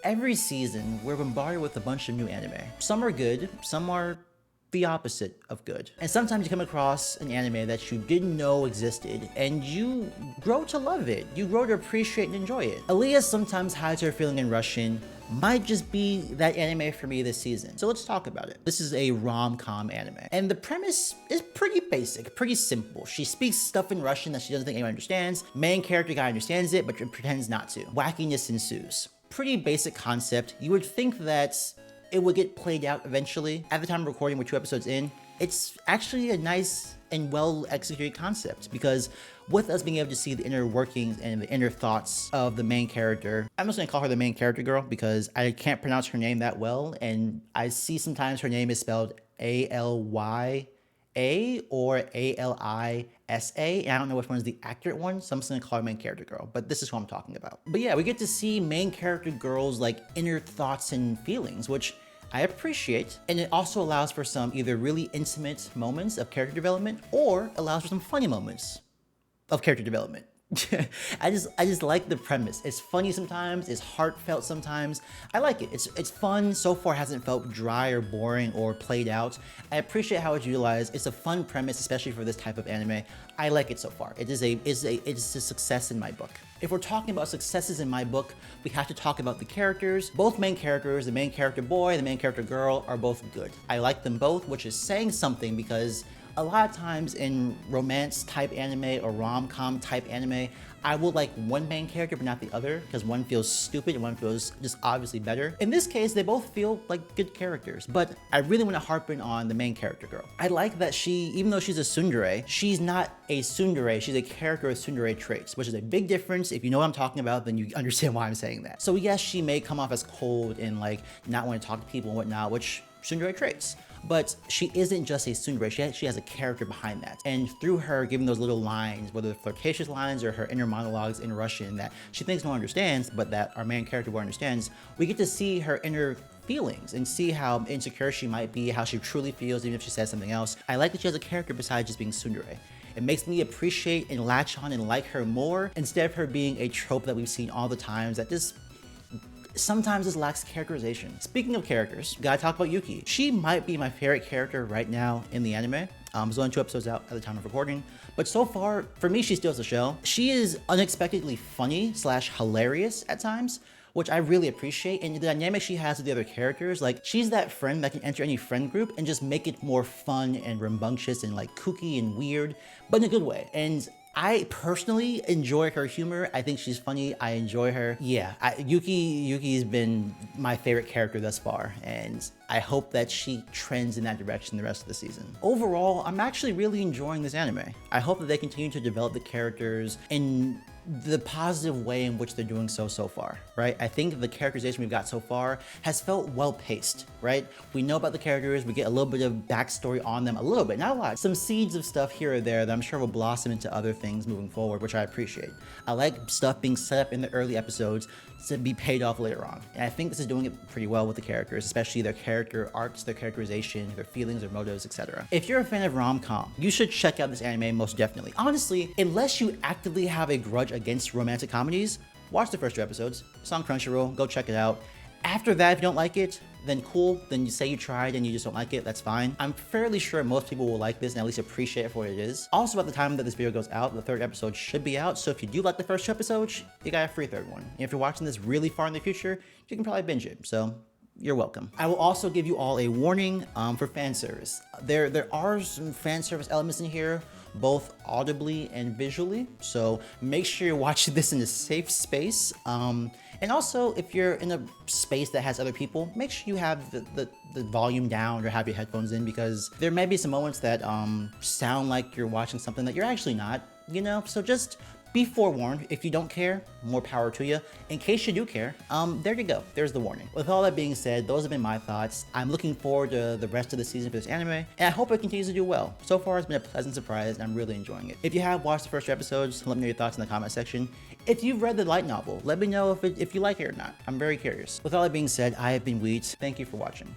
Every season, we're bombarded with a bunch of new anime. Some are good, some are the opposite of good. And sometimes you come across an anime that you didn't know existed, and you grow to love it. You grow to appreciate and enjoy it. Alya sometimes hides her feeling in Russian might just be that anime for me this season. So let's talk about it. This is a rom-com anime, and the premise is pretty basic, pretty simple. She speaks stuff in Russian that she doesn't think anyone understands. Main character guy understands it, but pretends not to. Wackiness ensues. Pretty basic concept. You would think that it would get played out eventually. At the time of recording, we're 2 episodes in. It's actually a nice and well executed concept, because with us being able to see the inner workings and the inner thoughts of the main character, I'm just gonna call her the main character girl because I can't pronounce her name that well, and I see sometimes her name is spelled Alya or Alisa, and I don't know which one is the accurate one, so I'm just gonna call her main character girl, but this is who I'm talking about. But yeah, we get to see main character girls' like inner thoughts and feelings, which I appreciate, and it also allows for some either really intimate moments of character development or allows for some funny moments of character development. I just like the premise. It's funny sometimes, it's heartfelt sometimes. I like it. It's fun. So far hasn't felt dry or boring or played out. I appreciate how it's utilized. It's a fun premise, especially for this type of anime. I like it so far. It's a success in my book. If we're talking about successes in my book, we have to talk about the characters. Both main characters, the main character boy, the main character girl, are both good. I like them both, which is saying something, because a lot of times in romance type anime or rom-com type anime, I will like one main character but not the other, because one feels stupid and one feels just obviously better. In this case, they both feel like good characters, but I really want to harp in on the main character girl. I like that she, even though she's a tsundere, she's not a tsundere, she's a character with tsundere traits, which is a big difference. If you know what I'm talking about, then you understand why I'm saying that. So yes, she may come off as cold and like not want to talk to people and whatnot, which tsundere traits. But she isn't just a tsundere, she has a character behind that. And through her giving those little lines, whether flirtatious lines or her inner monologues in Russian that she thinks no one understands, but that our main character understands, we get to see her inner feelings and see how insecure she might be, how she truly feels even if she says something else. I like that she has a character besides just being tsundere. It makes me appreciate and latch on and like her more, instead of her being a trope that we've seen all the times that just sometimes this lacks characterization. Speaking of characters, gotta talk about Yuki. She might be my favorite character right now in the anime. There's only 2 episodes out at the time of recording, but so far, for me, she steals the show. She is unexpectedly funny / hilarious at times, which I really appreciate, and the dynamic she has with the other characters, like she's that friend that can enter any friend group and just make it more fun and rambunctious and like kooky and weird, but in a good way. And I personally enjoy her humor. I think she's funny. I enjoy her. Yeah, Yuki's been my favorite character thus far, and I hope that she trends in that direction the rest of the season. Overall, I'm actually really enjoying this anime. I hope that they continue to develop the characters in the positive way in which they're doing so far, right? I think the characterization we've got so far has felt well paced, right? We know about the characters, we get a little bit of backstory on them, a little bit, not a lot. Some seeds of stuff here or there that I'm sure will blossom into other things moving forward, which I appreciate. I like stuff being set up in the early episodes to be paid off later on. And I think this is doing it pretty well with the characters, especially their character arcs, their characterization, their feelings, their motives, etc. If you're a fan of rom-com, you should check out this anime most definitely. Honestly, unless you actively have a grudge against romantic comedies, watch the first 2 episodes. It's on Crunchyroll, go check it out. After that, if you don't like it, then cool, then you say you tried and you just don't like it, that's fine. I'm fairly sure most people will like this and at least appreciate it for what it is. Also, at the time that this video goes out, the 3rd episode should be out, so if you do like the first 2 episodes, you got a free 3rd one. And if you're watching this really far in the future, you can probably binge it, so you're welcome. I will also give you all a warning for fan service. There are some fan service elements in here, both audibly and visually, so make sure you're watching this in a safe space. And also, if you're in a space that has other people, make sure you have the volume down or have your headphones in, because there may be some moments that sound like you're watching something that you're actually not, you know? So just be forewarned. If you don't care, more power to you. In case you do care, there you go. There's the warning. With all that being said, those have been my thoughts. I'm looking forward to the rest of the season for this anime, and I hope it continues to do well. So far, it's been a pleasant surprise, and I'm really enjoying it. If you have watched the first 2 episodes, let me know your thoughts in the comment section. If you've read the light novel, let me know if you like it or not. I'm very curious. With all that being said, I have been Wheat. Thank you for watching.